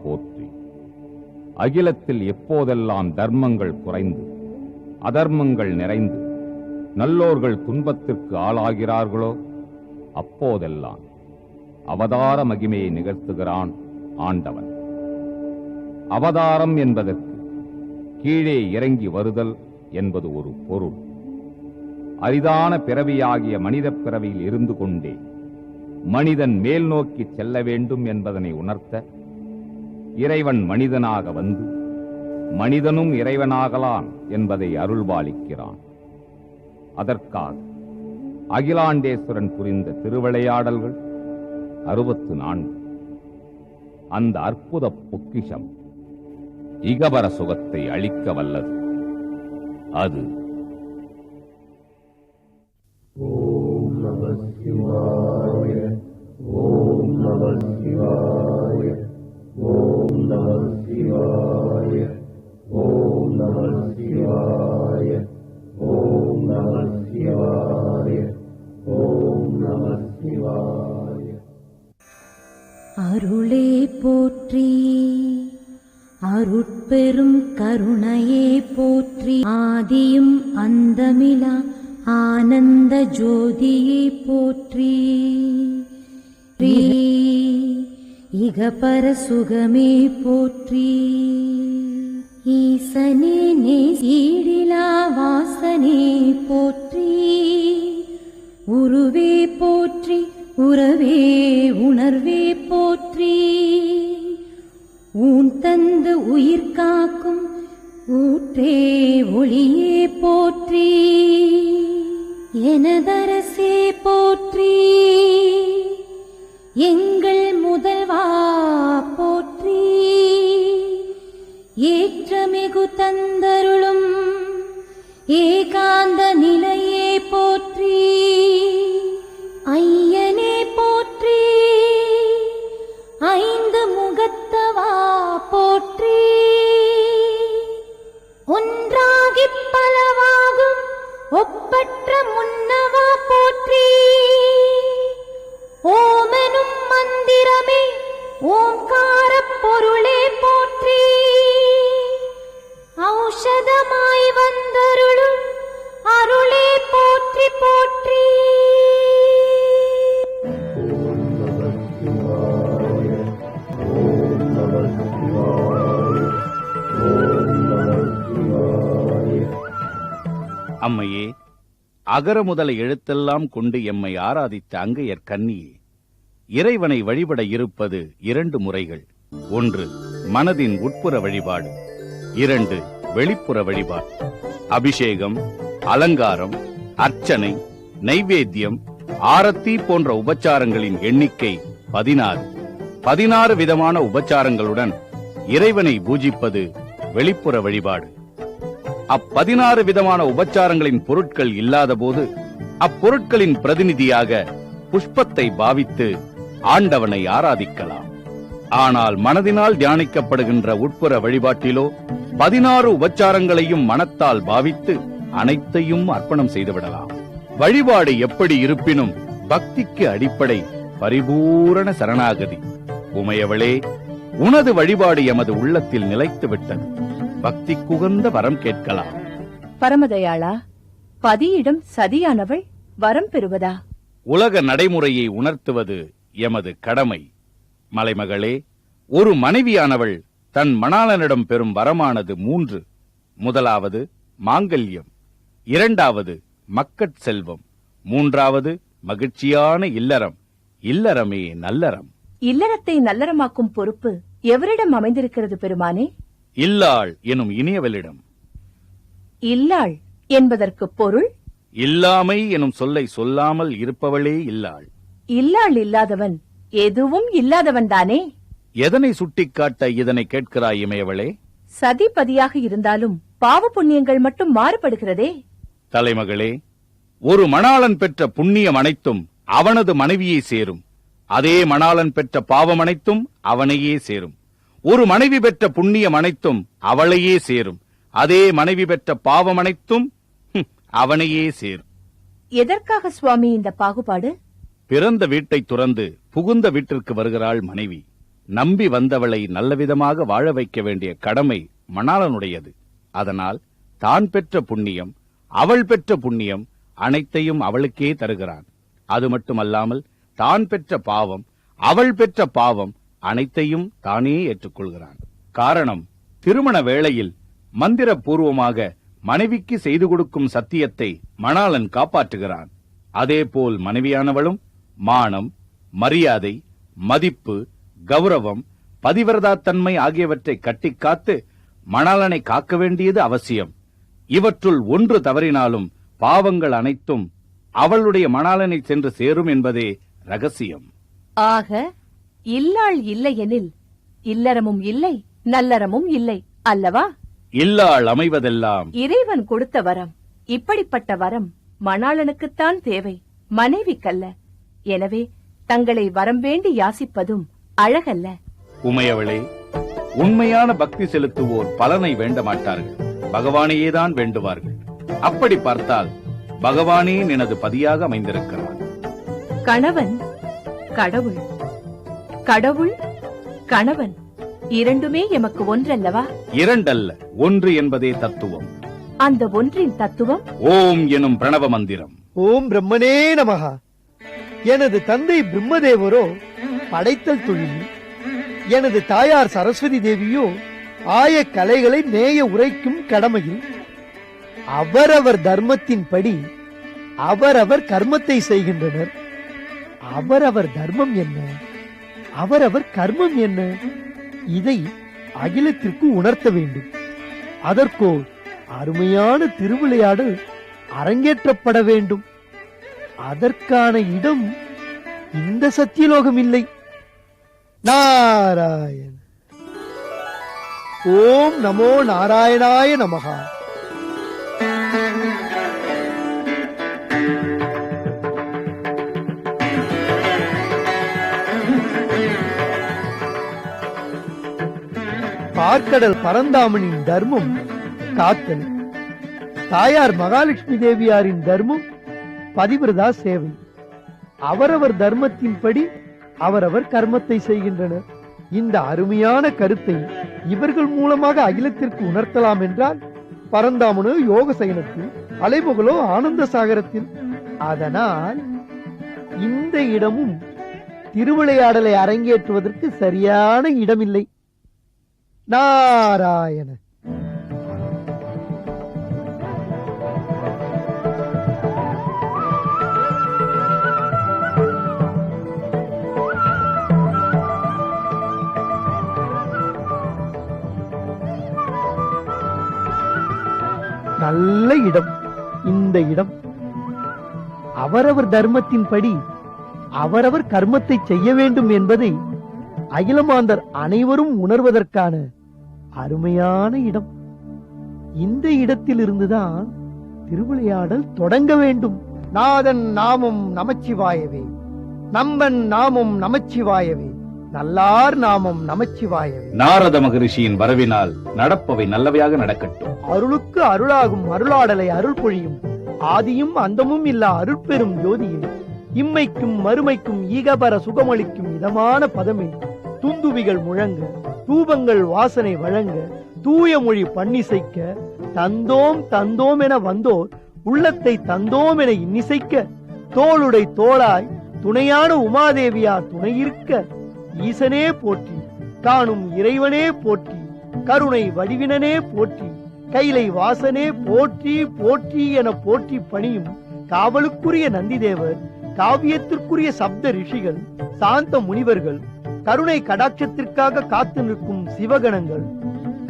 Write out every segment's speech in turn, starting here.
போற்றி. அகிலத்தில் எப்போதெல்லாம் தர்மங்கள் குறைந்து அதர்மங்கள் நிறைந்து நல்லோர்கள் துன்பத்திற்கு ஆளாகிறார்களோ அப்போதெல்லாம் அவதார மகிமையை நிகழ்த்துகிறான் ஆண்டவன். அவதாரம் என்பதற்கு கீழே இறங்கி வருதல் என்பது ஒரு பொருள். அரிதான பிறவியாகிய மனித பிறவியில் இருந்து கொண்டே மனிதன் மேல் நோக்கி செல்ல வேண்டும் என்பதனை உணர்த்த இறைவன் மனிதனாக வந்து மனிதனும் இறைவனாகலாம் என்பதை அருள்பாலிக்கிறான். அதற்காக அகிலாண்டேஸ்வரன் புரிந்த திருவிளையாடல்கள் 64. அந்த அற்புத பொக்கிஷம் இகபர சுகத்தை அளிக்க வல்லது. அது ஓம் நம சிவாய, ஓம் நம சிவாய, ஓம் நம சிவாய, ஓம் நம சிவாய, ஓம் நம சிவாய, ஓம் நம சிவாய. அருளே போற்றி, அருட்பெரும் கருணையே போற்றி, ஆதியும் அந்தமிலா ஆனந்த ஜோதியே போற்றி. இகபர சுகமே போற்றி. ஈசனே நேசீடிலா வாசனே போற்றி. உருவே போற்றி, உறவே உணர்வே போற்றி. ஊன் தந்து உயிர் காக்கும் ஊற்றே ஒளியே போற்றி. எனதரசே போற்றி, எங்கள் முதல்வா போற்றி. ஏற்றமிகு தந்தருளும் ஏகாந்த நிலையே போற்றி. ஐயனே போற்றி, ஐந்து முகத்தவா போற்றி. ஒன்றாகிப் பலவாகும் ஒப்பற்ற முன்னவா போற்றி. ஓமெனும் மந்திரமே ஓங்காரப் பொருளே போற்றி. ஔஷதமாய் வந்தருளும் அருளே போற்றி போற்றி. ஓம் நம சிவாய, ஓம் நம சிவாய, ஓம் நம சிவாய. அம்மையே, அகர முதல எழுத்தெல்லாம் கொண்டு எம்மை ஆராதித்த அங்கையர் கன்னியே, இறைவனை வழிபட இருப்பது 2 முறைகள். 1 மனதின் உட்புற வழிபாடு, 2 வெளிப்புற வழிபாடு. அபிஷேகம், அலங்காரம், அர்ச்சனை, நைவேத்தியம், ஆரத்தி போன்ற உபச்சாரங்களின் எண்ணிக்கை 16. 16 விதமான உபச்சாரங்களுடன் இறைவனை பூஜிப்பது வெளிப்புற வழிபாடு. 16 விதமான உபச்சாரங்களின் பொருட்கள் இல்லாத போது அப்பொருட்களின் பிரதிநிதியாக புஷ்பத்தை பாவித்து ஆண்டவனை ஆராதிக்கலாம். ஆனால் மனதினால் தியானிக்கப்படுகின்ற உட்புற வழிபாட்டிலோ 16 உபச்சாரங்களையும் மனத்தால் பாவித்து அனைத்தையும் அர்ப்பணம் செய்துவிடலாம். வழிபாடு எப்படி இருப்பினும் பக்திக்கு அடிப்படை பரிபூரண சரணாகதி. உமையவளே, உனது வழிபாடு எமது உள்ளத்தில் நிலைத்து விட்டது. பக்தி குகந்த வரம் கேட்கலாம். பரமதயாளா, பதியிடம் சதியானவள் வரம் பெறுவதா? உலக நடைமுறையை உணர்த்துவது எமது கடமை. மலைமகளே, ஒரு மனைவியானவள் தன் மணாளனிடம் பெறும் வரமானது 3. முதலாவது மாங்கல்யம், 2வது மக்கட் செல்வம், 3வது மகிழ்ச்சியான இல்லறம். இல்லறமே நல்லறம். இல்லறத்தை நல்லறமாக்கும் பொறுப்பு எவரிடம் அமைந்திருக்கிறது பெருமானே? இல்லாள் எனும் இனியவளிடம். இல்லாள் என்பதற்கு பொருள்? இல்லாமை எனும் சொல்லை சொல்லாமல் இருப்பவளே இல்லாள். இல்லாள் இல்லாதவன் எதுவும் இல்லாதவன் தானே? எதனை சுட்டிக்காட்ட இதனை கேட்கிறாய் இமையவளே? சதிபதியாக இருந்தாலும் பாவ புண்ணியங்கள் மட்டும் மாறுபடுகிறதே. தலைமகளே, ஒரு மணாளன் பெற்ற புண்ணியம் அனைத்தும் அவனது மனைவியை சேரும். அதே மணாளன் பெற்ற பாவம் அனைத்தும் அவனையே சேரும். ஒரு மனைவி பெற்ற புண்ணியம் அனைத்தும் அவளையே சேரும். அதே மனைவி பெற்ற பாவம் அனைத்தும் அவனையே சேரும். எதற்காக சுவாமி இந்த பாகுபாடு? பிறந்த வீட்டை துறந்து புகுந்த வீட்டிற்கு வருகிறாள் மனைவி. நம்பி வந்தவளை நல்லவிதமாக வாழ வைக்க வேண்டிய கடமை மணாளனுடையது. அதனால் தான் பெற்ற புண்ணியம், அவள் பெற்ற புண்ணியம் அனைத்தையும் அவளுக்கே தருகிறான். அது மட்டுமல்லாமல் தான் பெற்ற பாவம், அவள் பெற்ற பாவம் அனைத்தையும் தானே ஏற்றுக்கொள்கிறான். காரணம், திருமண வேளையில் மந்திரபூர்வமாக மனைவிக்கு செய்து கொடுக்கும் சத்தியத்தை மணாளன் காப்பாற்றுகிறான். அதேபோல் மனைவியானவளும் மானம், மரியாதை, மதிப்பு, கௌரவம், பதிவிரதாத்தன்மை ஆகியவற்றை கட்டிக்காத்து மணாளனை காக்க வேண்டியது அவசியம். இவற்றுள் ஒன்று தவறினாலும் பாவங்கள் அனைத்தும் அவளுடைய மணாளனை சென்று சேரும் என்பதே ரகசியம். ஆக இல்லாள் இல்லையெனில் இல்லறமும் இல்லை, நல்லறமும் இல்லை அல்லவா? இல்லாள் அமைவதெல்லாம் இறைவன் கொடுத்த வரம். இப்படிப்பட்ட வரம் மணாளனுக்குத்தான் தேவை, மனைவிக்கல்ல. எனவே தங்களை வரம் வேண்டி யாசிப்பதும் அழகல்ல. உமையவளே, உண்மையான பக்தி செலுத்துவோர் பலனை வேண்ட மாட்டார்கள், பகவானையேதான் வேண்டுவார்கள். அப்படி பார்த்தால் பகவானே எனது பதியாக அமைந்திருக்கிறார். கணவன் கடவுள், கடவுள் கணவன், இரண்டுமே எமக்கு ஒன்றல்லவா? இரண்டல்ல, ஒன்று என்பதே தத்துவம். அந்த ஒன்றின் தத்துவம் ஓம் எனும் பிரணவ மந்திரம். ஓம் பிரம்மனே நமஹா. எனது தந்தை பிரம்மதேவரோ படைத்தல் தொழில், எனது தாயார் சரஸ்வதி தேவியோ ஆய கலைகளை நேய உரைக்கும் கடமையில் அவரவர் தர்மத்தின்படி அவரவர் கர்மத்தை செய்கின்றனர். அவரவர் தர்மம் என்ன, அவரவர் கர்மம் என்ன, இதை அகிலத்திற்கு உணர்த்த வேண்டும். அதற்கோ அருமையான திருவிளையாடல் அரங்கேற்றப்பட வேண்டும். அதற்கான இடம் இந்த சத்தியலோகம் இல்லை. நாராயண. ஓம் நமோ நாராயணாய நமஹா. பார்க்கடல் பரந்தாமனின் தர்மம் காத்தல், தாயார் மகாலட்சுமி தேவியாரின் தர்மம் பதிவிரதா சேவை. அவரவர் தர்மத்தின்படி அவரவர் கர்மத்தை செய்கின்றனர். இந்த அருமையான கருத்தை இவர்கள் மூலமாக அகிலத்திற்கு உணர்த்தலாம் என்றால், பரந்தாமனோ யோக சயனத்தில், அலைமுகலோ ஆனந்த சாகரத்தில். அதனால் இந்த இடமும் திருவிளையாடலை அரங்கேற்றுவதற்கு சரியான இடமில்லை. நாராயண. நல்ல இடம் இந்த இடம். அவரவர் தர்மத்தின்படி அவரவர் கர்மத்தை செய்ய வேண்டும் என்பதை அகிலமாந்தர் அனைவரும் உணர்வதற்கான அருமையான இடம். இந்த இடத்தில் இருந்துதான் திருவிளையாடல் தொடங்க வேண்டும். நாதன் நாமம் நமச்சிவாயவே, நம்பன் நாமம் நமச்சிவாயவே, நல்லார் நாமம் நமச்சிவாயவே. நாரத மகரிஷியின் வரவினால் நடப்பவை நல்லவையாக நடக்கட்டும். அருளுக்கு அருளாகும் அருளாடலை அருள் பொழியும் ஆதியும் அந்தமும் இல்லா அருட்பெரும் ஜோதியே, இம்மைக்கும் மறுமைக்கும் ஈகபர சுகமளிக்கும் இதமான பதமே, துந்துவிகள் முழங்க, தூபங்கள் வாசனை வழங்க, தூய மொழி பண்ணிசைக்க, தந்தோம் தந்தோம் என வந்தோர் உள்ளத்தை தந்தோம் என இன்னிசைக்க, தோளுடை தோளாய் துணையான உமாதேவியார் துணையிருக்க, ஈசனே போற்றி, காணும் இறைவனே போற்றி, கருணை வடிவினனே போற்றி, கைலை வாசனே போற்றி போற்றி என போற்றி பணியும் காவலுக்குரிய நந்திதேவர், காவியத்திற்குரிய சப்த ரிஷிகள், சாந்த முனிவர்கள், கருணை கடாட்சத்திற்காக காத்து நிற்கும் சிவகணங்கள்,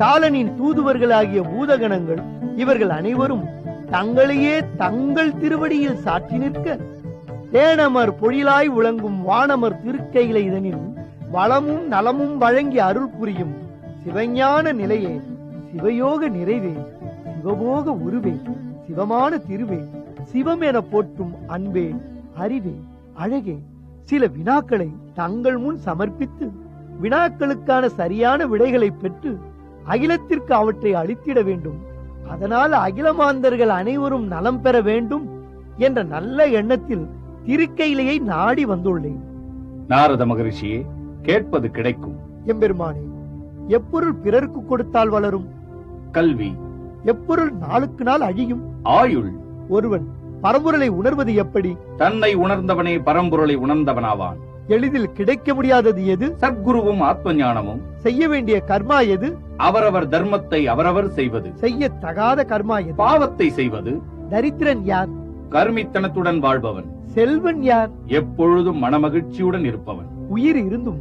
காலனின் தூதுவர்களாகிய பூதகணங்கள், இவர்கள் அனைவரும் தங்களையே தங்கள் திருவடியில் சாற்றி நிற்க, தேனமர் பொழிலாய் விளங்கும் வானமர் திருக்கையிலை இதனில் வளமும் நலமும் வழங்கி அருள் புரியும் சிவஞான நிலையே, சிவயோக நிறைவே, சிவபோக உருவே, சிவமான திருவே, சிவம் என போற்றும் அன்பே, அறிவே, அழகே, சில வினாக்களை தங்கள் முன் சமர்ப்பித்து வினாக்களுக்கான சரியான விடைகளை பெற்று அகிலத்திற்கு அவற்றை அளித்திட வேண்டும். அதனால் அகிலமாந்தர்கள் அனைவரும் நலம் பெற வேண்டும் என்ற நல்ல எண்ணத்தில் திருக்கையிலையை நாடி வந்துள்ளேன். நாரத மகரிஷியே, கேட்பது கிடைக்கும். எம்பெருமானே, எப்பொருள் பிறருக்கு கொடுத்தால் வளரும்? கல்வி. எப்பொருள் நாளுக்கு நாள் அழியும்? ஆயுள். ஒருவன் பரம்பொருளை உணர்வது எப்படி? தன்னை உணர்ந்தவனே பரம்பொருளை உணர்ந்தவனாவான். எளிதில் கிடைக்க முடியாதது எது? சத்குருவும் ஆத்ம ஞானமும். செய்ய வேண்டிய கர்மா எது? அவரவர் தர்மத்தை அவரவர் செய்வது. செய்ய தகாத கர்மா எது? பாவத்தை செய்வது. தரித்திரன் யார்? கர்மித்தனத்துடன் வாழ்பவன். செல்வன் யார்? எப்பொழுதும் மனமகிழ்ச்சியுடன் இருப்பவன். உயிர் இருந்தும்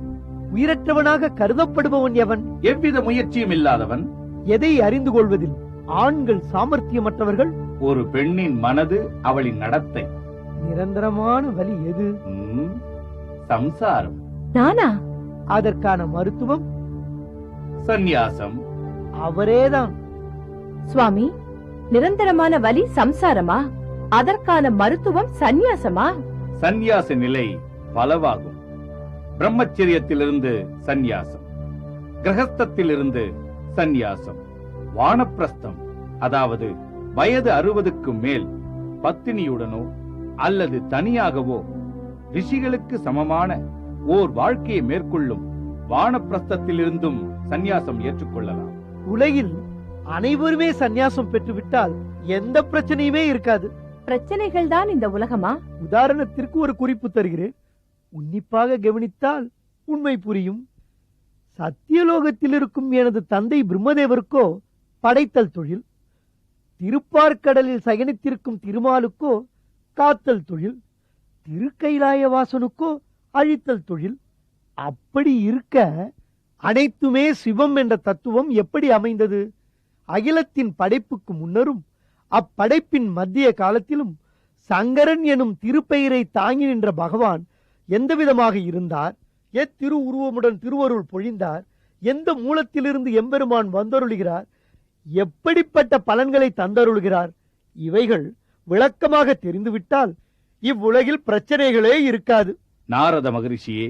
உயிரற்றவனாக கருதப்படுபவன் எவன்? எவ்வித முயற்சியும் இல்லாதவன். எதை அறிந்து கொள்வதில் ஆண்கள் சாமர்த்தியமற்றவர்கள்? ஒரு பெண்ணின் மனது, அவளின் நடத்தை. நிரந்தரமான வலி எது? சம்சாரம். நானா? அதற்கான மருத்துவம்? சந்நியாசம். அவரேதான். சுவாமி, நிரந்தரமான வலி சம்சாரமா? அதற்கான மருத்துவம் சந்நியாசமா? சந்நியாச நிலை பலவாகும். பிரம்மச்சரியத்திலிருந்து சந்நியாசம், கிரகஸ்தத்திலிருந்து சந்நியாசம், வானப்பிரஸ்தம், அதாவது வயது 60க்கு மேல் பத்தினியுடனோ அல்லது தனியாகவோ ரிஷிகளுக்கு சமமான ஓர் வாழ்க்கையை மேற்கொள்ளும் வானப்பிரஸ்தத்திலிருந்தும் சந்நியாசம் ஏற்றுக்கொள்ளலாம். உலகில் அனைவருமே சந்நியாசம் பெற்றுவிட்டால் எந்த பிரச்சனையுமே இருக்காது. பிரச்சனைகள் தான் இந்த உலகமா? உதாரணத்திற்கு ஒரு குறிப்பு தருகிறேன். உன்னிப்பாக கவனித்தால் உண்மை புரியும். சத்தியலோகத்தில் இருக்கும் எனது தந்தை பிரம்மதேவருக்கோ படைத்தல் தொழில், திருப்பார்க்கடலில் சயனித்திருக்கும் திருமாலுக்கோ காத்தல் தொழில், திருக்கைலாயவாசனுக்கோ அழித்தல் தொழில். அப்படி இருக்க அனைத்துமே சிவம் என்ற தத்துவம் எப்படி அமைந்தது? அகிலத்தின் படைப்புக்கு முன்னரும் அப்படைப்பின் மத்திய காலத்திலும் சங்கரன் எனும் திருப்பெயரை தாங்கி நின்ற பகவான் எந்த விதமாக இருந்தார்? எத்திரு உருவமுடன் திருவருள் பொழிந்தார்? எந்த மூலத்திலிருந்து எம்பெருமான் வந்தருளுகிறார்? எப்படிப்பட்ட பலன்களை தந்தருளுகிறார்? இவைகள் விளக்கமாக தெரிந்துவிட்டால் இவ்வுலகில் பிரச்சனைகளே இருக்காது. நாரத மகரிஷியே,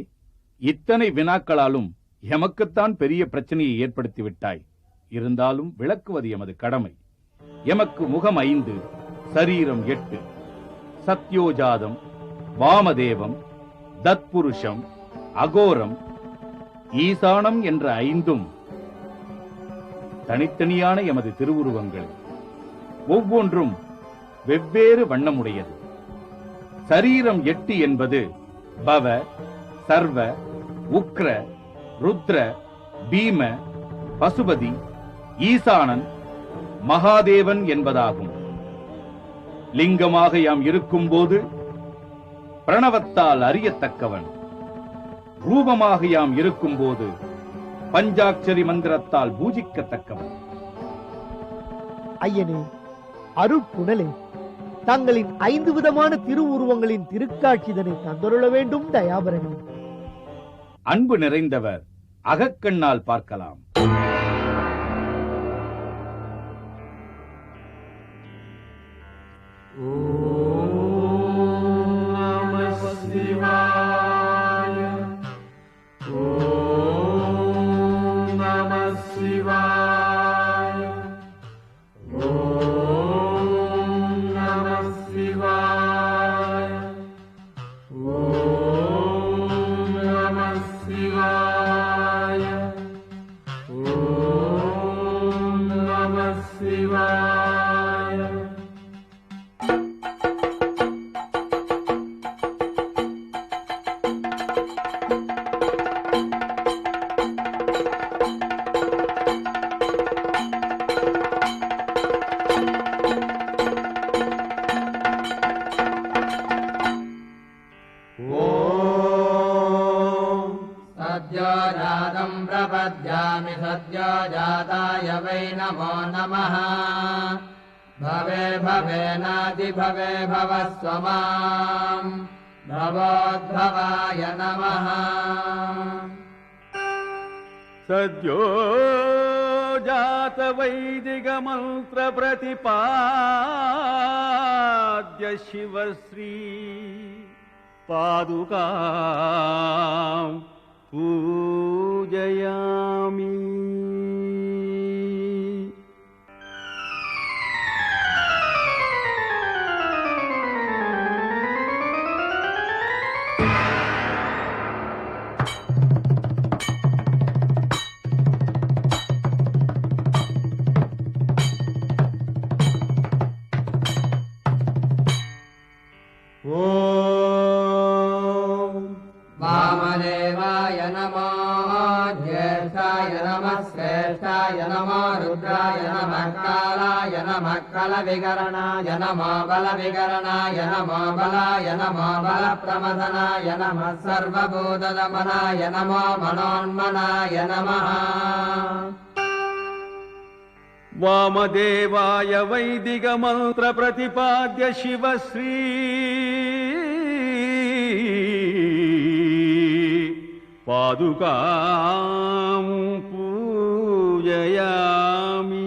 இத்தனை வினாக்களாலும் எமக்குத்தான் பெரிய பிரச்சனையை ஏற்படுத்தி விட்டாய். இருந்தாலும் விளக்குவது எமது கடமை. எமக்கு முகம் 5, சரீரம் 8, சத்யோஜாதம், வாமதேவம், தத்புருஷம், அகோரம், ஈசானம் என்ற 5ம் தனித்தனியான எமது திருவுருவங்கள். ஒவ்வொன்றும் வெவ்வேறு வண்ணமுடையது. சரீரம் 8 என்பது பவ, சர்வ, உக்ர, ருத்ர, பீம, பசுபதி, ஈசானன், மகாதேவன் என்பதாகும். லிங்கமாக யாம் இருக்கும்போது பிரணவத்தால் அறியத்தக்கவன், ரூபமாக யாம் இருக்கும்போது பஞ்சாட்சரி மந்திரத்தால் பூஜிக்கத்தக்கவன். ஐயனே, அருட்புணலே, தங்களின் 5 விதமான திருவுருவங்களின் திருக்காட்சிதனை தந்தருள வேண்டும் தயாபரணி. அன்பு நிறைந்தவர் அகக்கண்ணால் பார்க்கலாம். सद्योजातं प्रपद्यामि सद्योजाताय वै नमो नमः। भवे भवेनादिभवे भवस्व माम् भवोद्भवाय नमः। सद्योजात वैदिक मंत्र प्रतिपाद्य शिवश्री पादुकां पूजयामि। रुद्राय नमः श्रेष्ठाय नमो रुद्राय नमः कालाय नमः कलविकरणाय नमो बलविकरणाय नमो बलाय नमो बलप्रमथनाय नमः सर्वभूतदमनाय नमो मनोन्मनाय नमः वामदेवाय वैदिक मंत्र प्रतिपाद्य शिवश्री पादुकां पूजयामि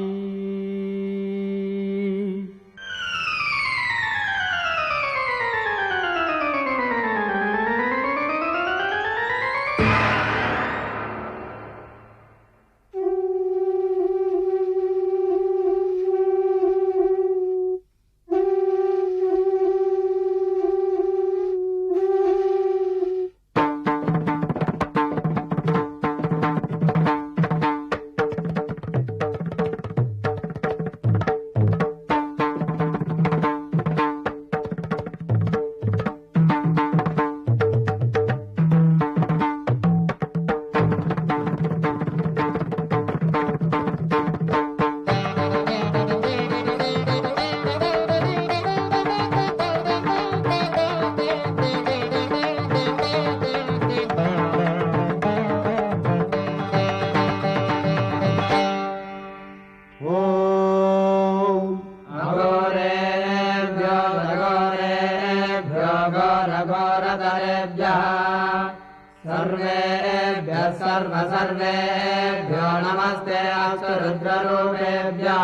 सर्वेभ्यो नमस्ते अस्तु रुद्ररूपेभ्यः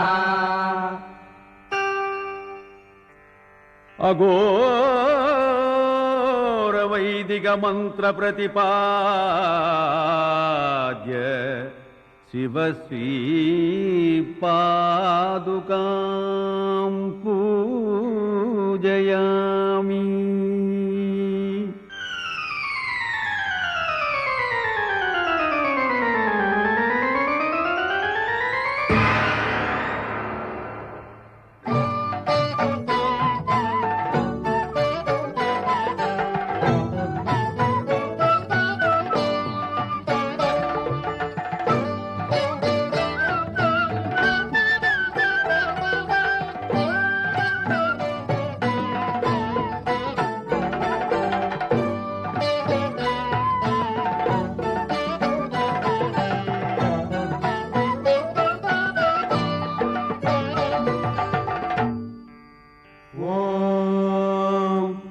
अघोर वैदिक मंत्र प्रतिपाद्य शिवश्री पादुकां पूजयामि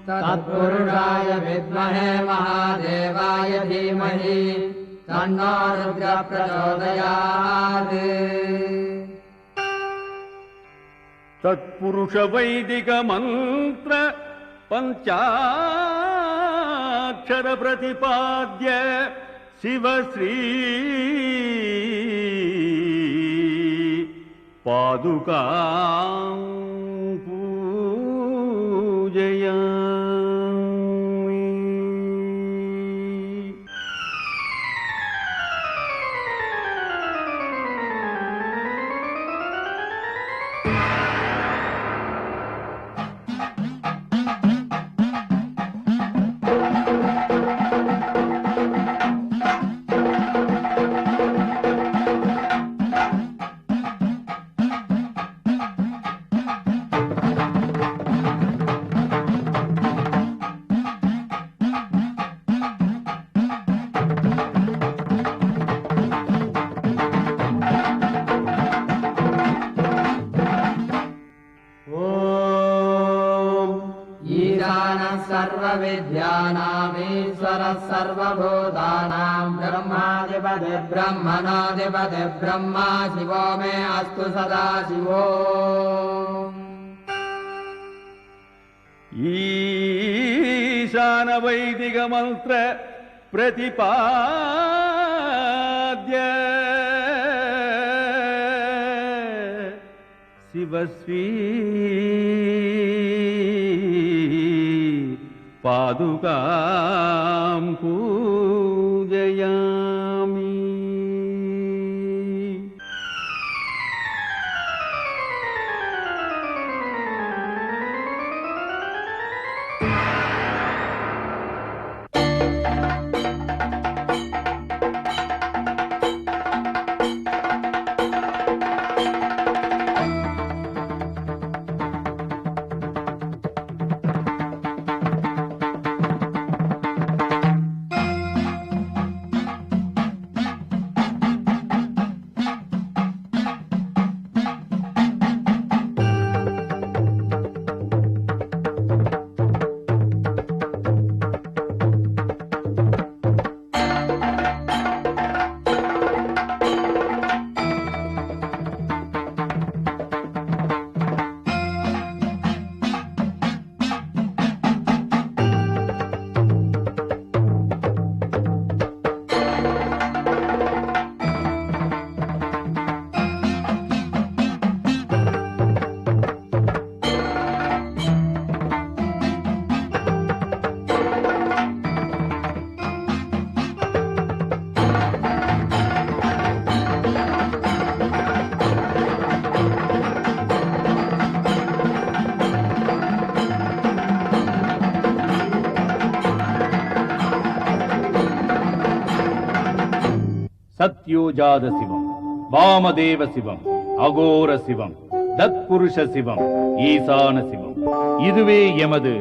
तत्पुरुषाय विद्महे महादेवाय धीमहि तन्नो रुद्रः प्रचोदयात् तत्पुरुष वैदिक मंत्र पंचाक्षर प्रतिपाद्य शिवश्री पादुकां पूजयामि सर्वविद्यानामीश्वरः सर्वभूतानां ब्रह्माधिपति ब्रह्मणाधिपति ब्रह्मा शिवो मे अस्तु सदा शिवो ईशान वैदिक मंत्र प्रतिपाद्य शिवश्री पादुकां पूजयामि சத்யோஜாத சிவம், வாமதேவ சிவம், அகோர சிவம், தத்புருஷ சிவம், ஈசான சிவம். இதுவே எமது